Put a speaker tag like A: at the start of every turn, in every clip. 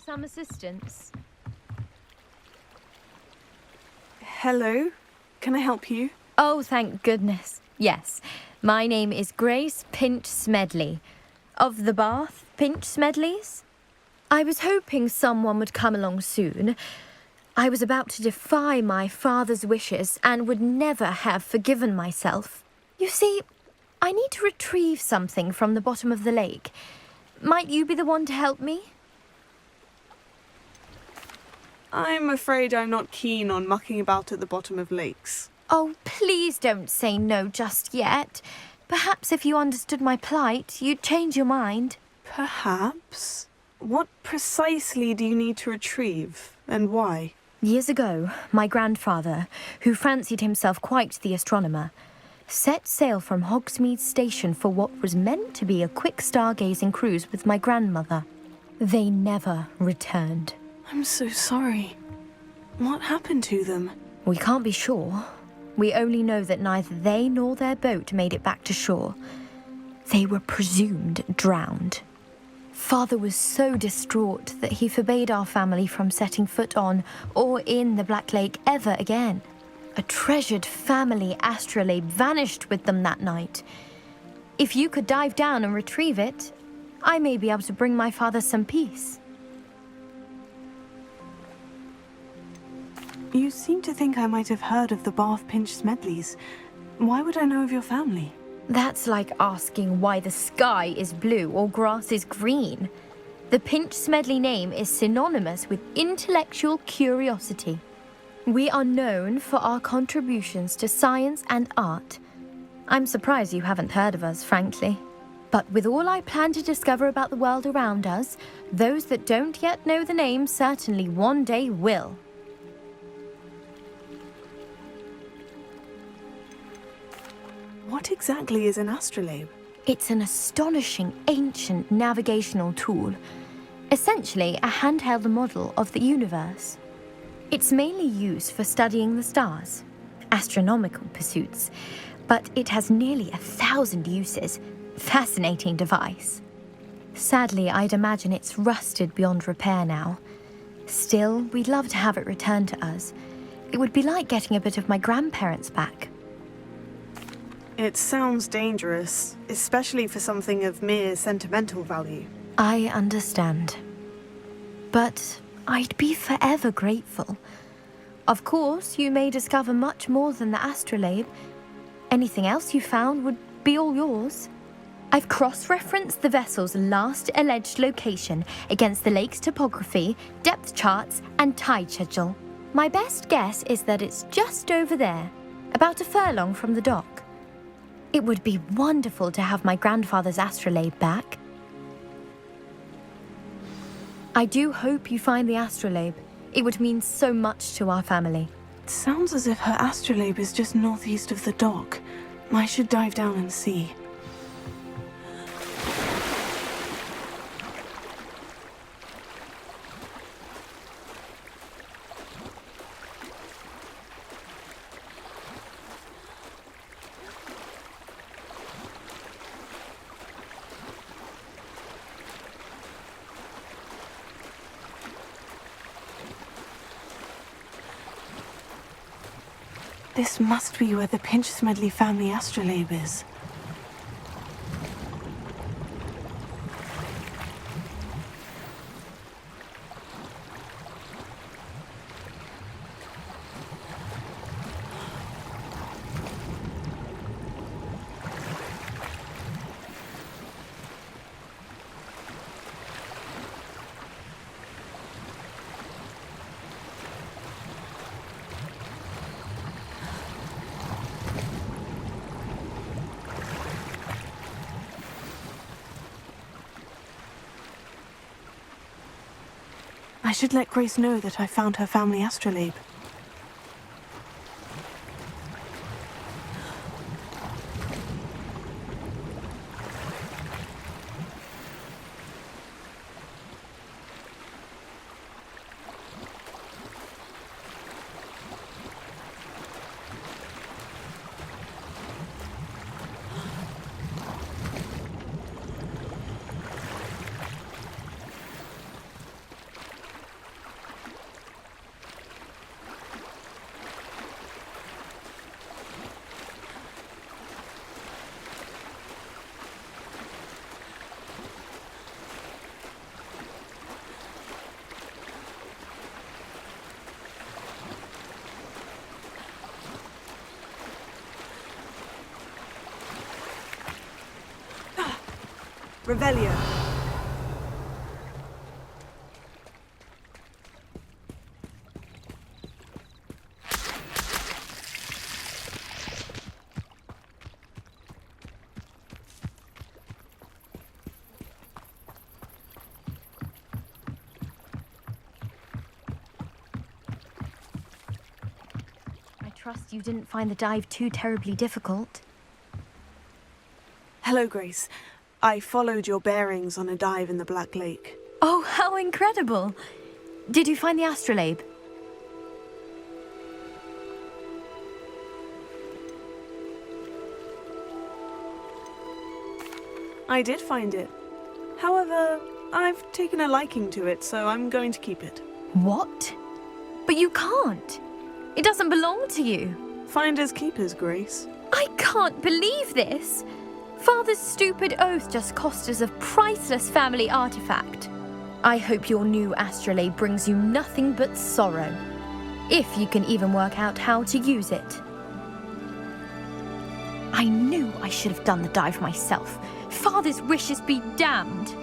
A: for some assistance?
B: Hello, can I help you?
A: Oh, thank goodness. Yes, my name is Grace Pinch Smedley, of the Bath Pinch Smedleys. I was hoping someone would come along soon. I was about to defy my father's wishes and would never have forgiven myself. You see, I need to retrieve something from the bottom of the lake. Might you be the one to help me?
B: I'm afraid I'm not keen on mucking about at the bottom of lakes.
A: Oh, please don't say no just yet. Perhaps if you understood my plight, you'd change your mind.
B: Perhaps? What precisely do you need to retrieve, and why?
A: Years ago, my grandfather, who fancied himself quite the astronomer, set sail from Hogsmeade Station for what was meant to be a quick stargazing cruise with my grandmother. They never returned.
B: I'm so sorry. What happened to them?
A: We can't be sure. We only know that neither they nor their boat made it back to shore. They were presumed drowned. Father was so distraught that he forbade our family from setting foot on or in the Black Lake ever again. A treasured family astrolabe vanished with them that night. If you could dive down and retrieve it, I may be able to bring my father some peace.
B: You seem to think I might have heard of the Bath Pinch Smedleys. Why would I know of your family?
A: That's like asking why the sky is blue or grass is green. The Pinch Smedley name is synonymous with intellectual curiosity. We are known for our contributions to science and art. I'm surprised you haven't heard of us, frankly. But with all I plan to discover about the world around us, those that don't yet know the name certainly one day will.
B: What exactly is an astrolabe?
A: It's an astonishing ancient navigational tool, essentially a handheld model of the universe. It's mainly used for studying the stars, astronomical pursuits, but it has nearly 1,000 uses. Fascinating device. Sadly, I'd imagine it's rusted beyond repair now. Still, we'd love to have it returned to us. It would be like getting a bit of my grandparents back.
B: It sounds dangerous, especially for something of mere sentimental value.
A: I understand. But I'd be forever grateful. Of course, you may discover much more than the astrolabe. Anything else you found would be all yours. I've cross-referenced the vessel's last alleged location against the lake's topography, depth charts, and tide schedule. My best guess is that it's just over there, about a furlong from the dock. It would be wonderful to have my grandfather's astrolabe back. I do hope you find the astrolabe. It would mean so much to our family.
B: It sounds as if her astrolabe is just northeast of the dock. I should dive down and see. This must be where the Pinch Smedley family astrolabe is. I should let Grace know that I found her family astrolabe. Revelio.
A: I trust you didn't find the dive too terribly difficult.
B: Hello, Grace. I followed your bearings on a dive in the Black Lake.
A: Oh, how incredible! Did you find the astrolabe?
B: I did find it. However, I've taken a liking to it, so I'm going to keep it.
A: What? But you can't. It doesn't belong to you.
B: Finders keepers, Grace.
A: I can't believe this. Father's stupid oath just cost us a priceless family artifact. I hope your new astrolabe brings you nothing but sorrow. If you can even work out how to use it. I knew I should have done the dive myself. Father's wishes be damned.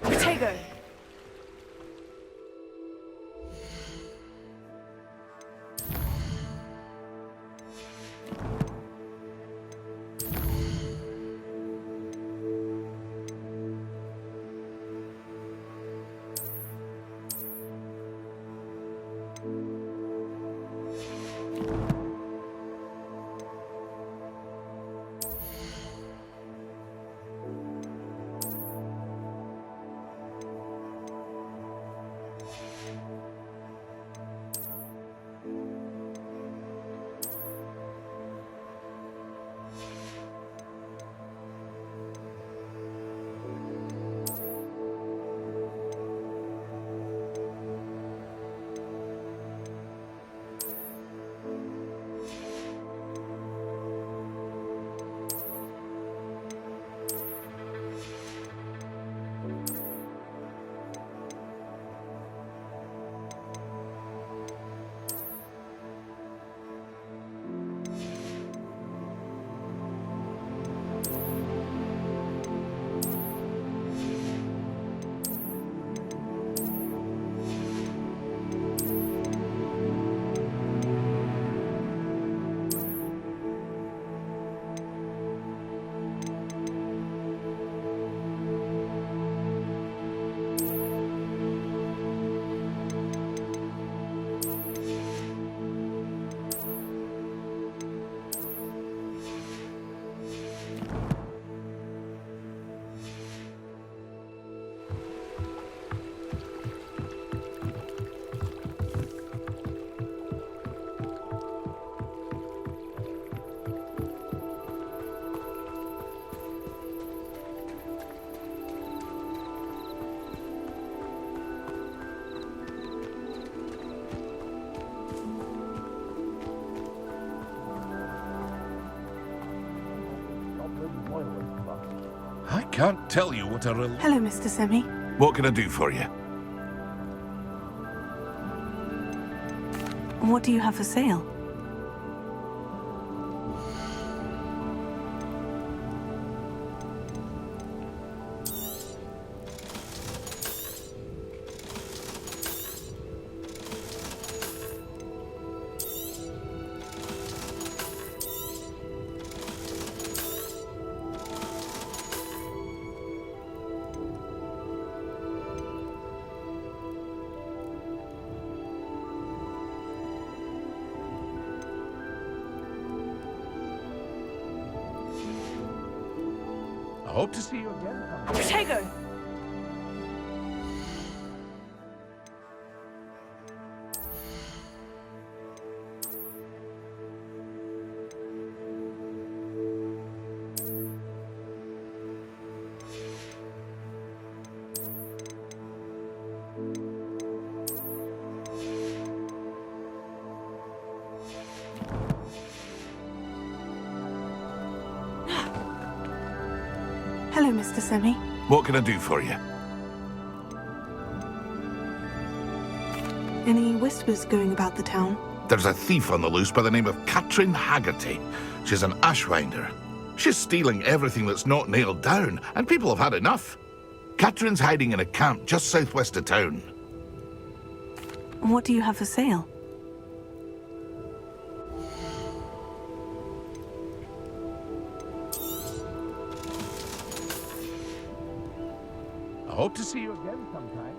B: Potato.
C: I can't tell you what a
B: Hello, Mr. Semi.
C: What can I do for you?
B: What do you have for sale?
C: I hope to see you again.
B: Potato! Hello, Mr. Semi.
C: What can I do for you?
B: Any whispers going about the town?
C: There's a thief on the loose by the name of Katrin Haggerty. She's an ashwinder. She's stealing everything that's not nailed down, and people have had enough. Katrin's hiding in a camp just southwest of town.
B: What do you have for sale?
C: I hope to see you again sometime.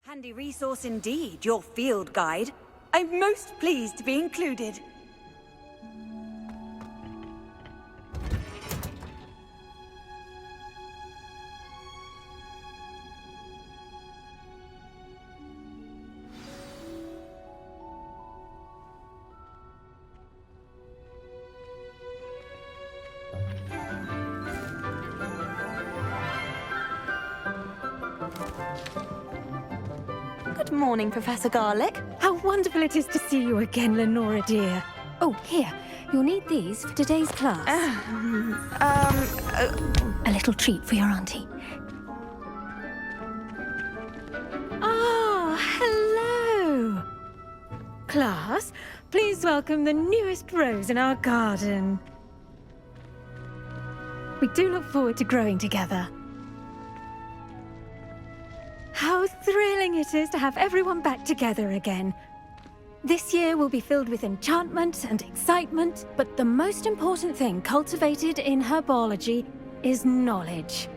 D: Handy resource indeed, your field guide. I'm most pleased to be included.
E: Good morning, Professor Garlick.
A: How wonderful it is to see you again, Lenora dear. Oh, here. You'll need these for today's class. A little treat for your auntie. Ah, hello. Class, please welcome the newest rose in our garden. We do look forward to growing together. How thrilling it is to have everyone back together again. This year will be filled with enchantment and excitement, but the most important thing cultivated in herbology is knowledge.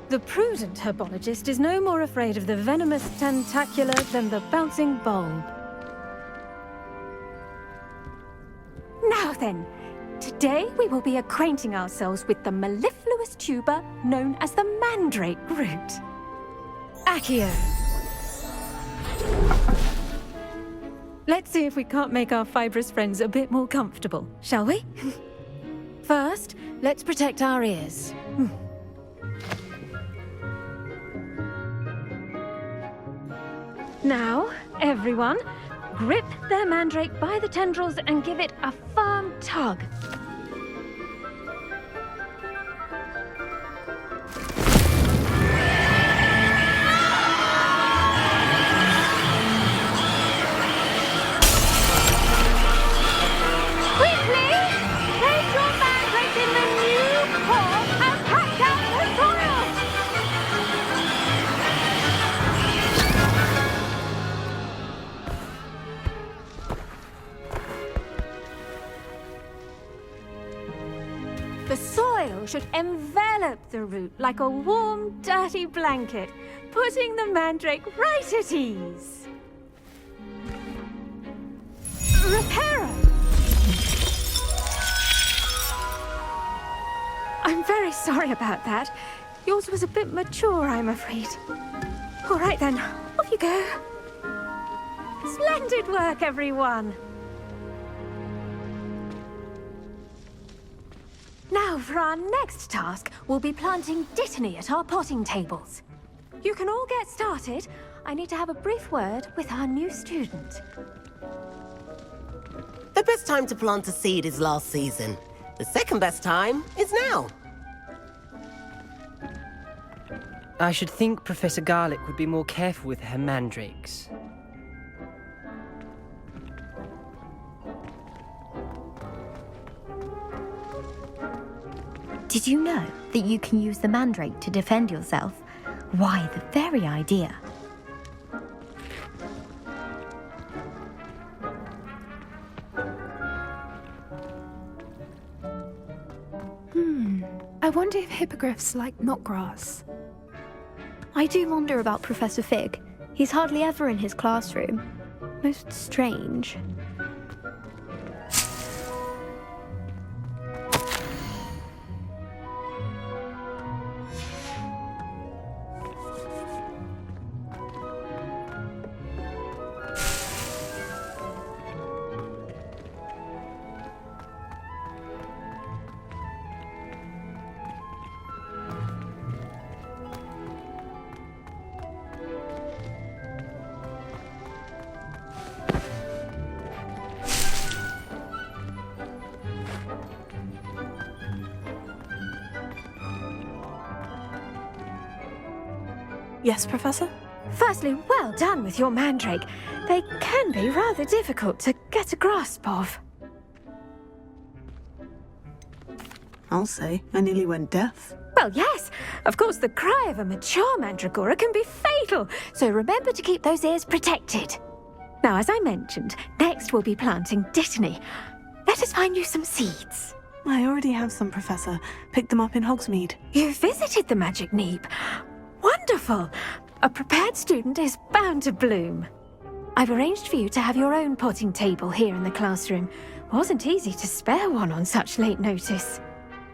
A: The prudent herbologist is no more afraid of the venomous tentacula than the bouncing bulb. Now then, today we will be acquainting ourselves with the mellifluous tuber known as the mandrake root. Accio. Let's see if we can't make our fibrous friends a bit more comfortable, shall we? First, let's protect our ears. Now, everyone, grip their mandrake by the tendrils and give it a firm tug. The soil should envelop the root like a warm, dirty blanket, putting the mandrake right at ease. Reparo! I'm very sorry about that. Yours was a bit mature, I'm afraid. All right then, off you go. Splendid work, everyone. Now, for our next task, we'll be planting dittany at our potting tables. You can all get started. I need to have a brief word with our new student.
F: The best time to plant a seed is last season. The second best time is now.
G: I should think Professor Garlick would be more careful with her mandrakes.
A: Did you know that you can use the mandrake to defend yourself? Why, the very idea.
H: I wonder if hippogriffs like knotgrass.
I: I do wonder about Professor Fig. He's hardly ever in his classroom. Most strange.
B: Yes, Professor?
A: Firstly, well done with your mandrake. They can be rather difficult to get a grasp of.
B: I'll say, I nearly went deaf.
A: Well, yes. Of course, the cry of a mature mandragora can be fatal, so remember to keep those ears protected. Now, as I mentioned, next we'll be planting Dittany. Let us find you some seeds.
B: I already have some, Professor. Picked them up in Hogsmeade.
A: You visited the Magic Neep. Wonderful! A prepared student is bound to bloom. I've arranged for you to have your own potting table here in the classroom. Wasn't easy to spare one on such late notice.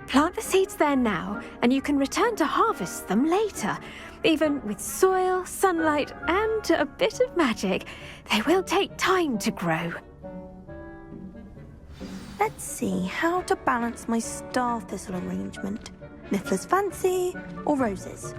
A: Plant the seeds there now, and you can return to harvest them later. Even with soil, sunlight, and a bit of magic, they will take time to grow.
E: Let's see how to balance my star thistle arrangement. Niffler's Fancy or roses?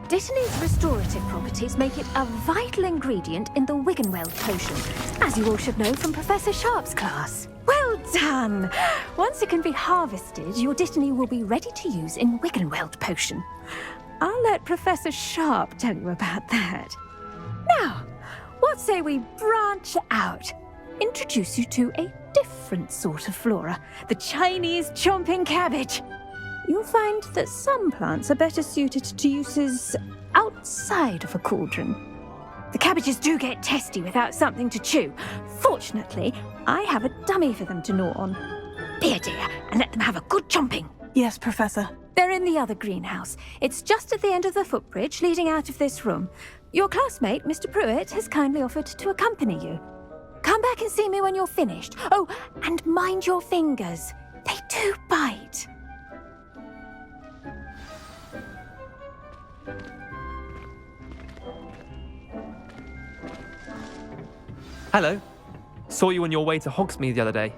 A: Dittany's restorative properties make it a vital ingredient in the Wiggenweld potion, as you all should know from Professor Sharp's class. Well done! Once it can be harvested, your Dittany will be ready to use in Wiggenweld potion. I'll let Professor Sharp tell you about that. Now, what say we branch out? Introduce you to a different sort of flora, the Chinese chomping cabbage. You'll find that some plants are better suited to uses outside of a cauldron. The cabbages do get testy without something to chew. Fortunately, I have a dummy for them to gnaw on. Be a dear and let them have a good chomping.
B: Yes, Professor.
A: They're in the other greenhouse. It's just at the end of the footbridge leading out of this room. Your classmate, Mr. Pruitt, has kindly offered to accompany you. Come back and see me when you're finished. Oh, and mind your fingers. They do bite.
J: Hello. Saw you on your way to Hogsmeade the other day.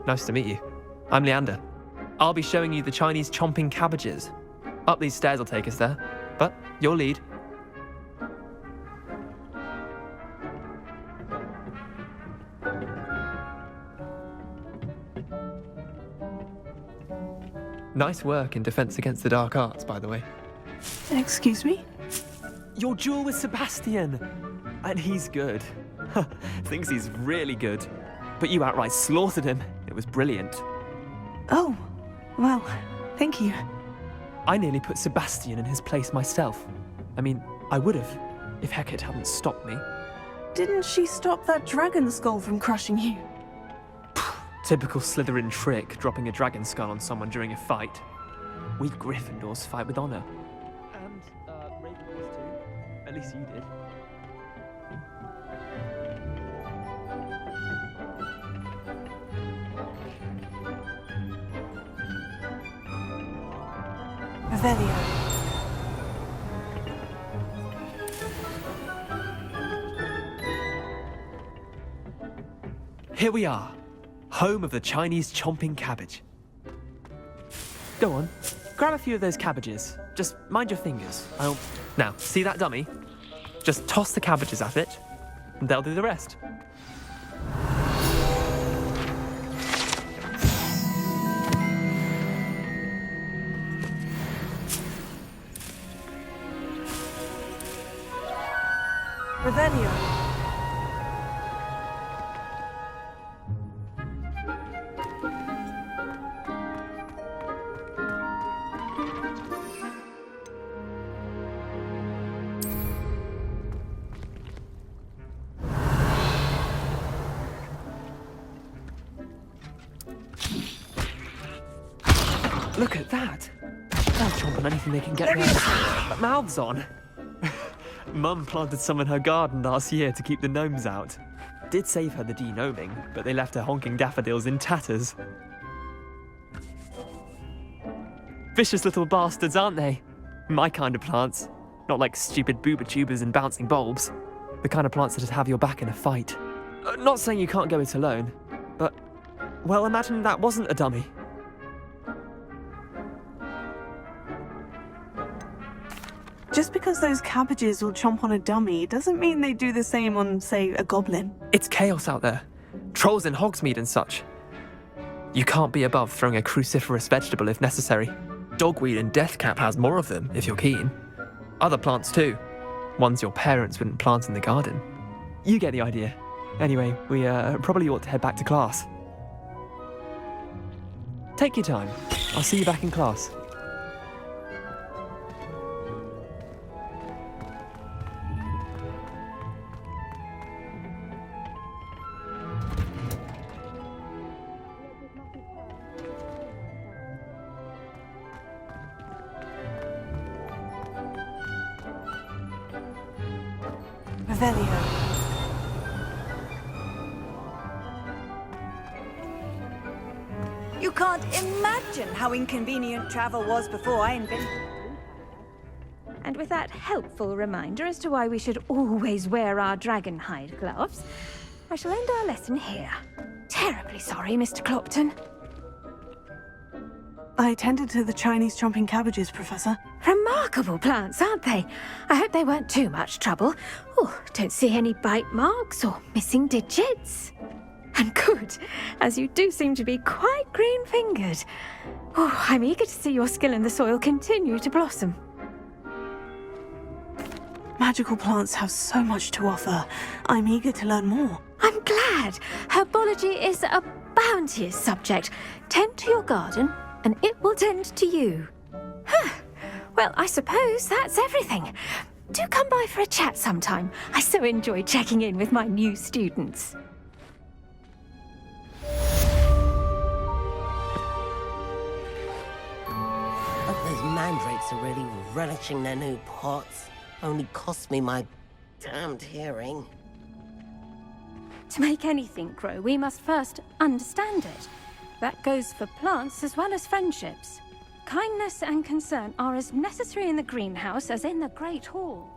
J: Nice to meet you. I'm Leander. I'll be showing you the Chinese chomping cabbages. Up these stairs will take us there, but your lead. Nice work in Defense Against the Dark Arts, by the way.
B: Excuse me?
J: Your duel with Sebastian! And he's good. Thinks he's really good. But you outright slaughtered him. It was brilliant.
B: Oh, well, thank you.
J: I nearly put Sebastian in his place myself. I mean, I would have, if Hecate hadn't stopped me.
B: Didn't she stop that dragon skull from crushing you?
J: Typical Slytherin trick, dropping a dragon skull on someone during a fight. We Gryffindors fight with honor. And, Ravenclaws too. At least you did.
B: Revelio.
J: Here we are, home of the Chinese chomping cabbage. Go on, grab a few of those cabbages. Just mind your fingers. Now, see that dummy? Just toss the cabbages at it, and they'll do the rest.
B: Revelio.
J: Look at that. They'll chomp on anything they can get their mouths on. Mum planted some in her garden last year to keep the gnomes out. Did save her the denoming, but they left her honking daffodils in tatters. Vicious little bastards, aren't they? My kind of plants. Not like stupid booba tubers and bouncing bulbs. The kind of plants that'd have your back in a fight. Not saying you can't go it alone, but, well, imagine that wasn't a dummy.
B: Just because those cabbages will chomp on a dummy doesn't mean they do the same on, say, a goblin.
J: It's chaos out there. Trolls in Hogsmeade and such. You can't be above throwing a cruciferous vegetable if necessary. Dogweed and deathcap has more of them, if you're keen. Other plants too. Ones your parents wouldn't plant in the garden. You get the idea. Anyway, we probably ought to head back to class. Take your time. I'll see you back in class.
B: Revelio.
D: You can't imagine how inconvenient travel was before I invented it.
K: And with that helpful reminder as to why we should always wear our dragon hide gloves, I shall end our lesson here. Terribly sorry, Mr. Clopton.
B: I attended to the Chinese chomping cabbages, Professor.
K: Remarkable plants, aren't they? I hope they weren't too much trouble. Oh, don't see any bite marks or missing digits. And good, as you do seem to be quite green-fingered. Oh, I'm eager to see your skill in the soil continue to blossom.
B: Magical plants have so much to offer. I'm eager to learn more.
K: I'm glad. Herbology is a bounteous subject. Tend to your garden, and it will tend to you. Huh. Well, I suppose that's everything. Do come by for a chat sometime. I so enjoy checking in with my new students.
F: But those mandrakes are really relishing their new pots. Only cost me my damned hearing.
K: To make anything grow, we must first understand it. That goes for plants as well as friendships. Kindness and concern are as necessary in the greenhouse as in the Great Hall.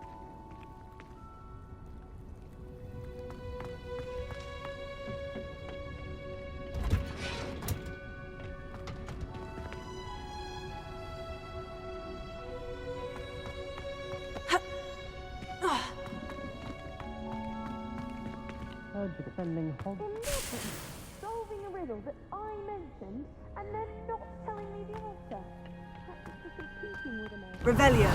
G: Defending Hogwarts.
K: Solving a riddle that I mentioned and then not telling me the answer. That's just competing with a man.
B: Revelio.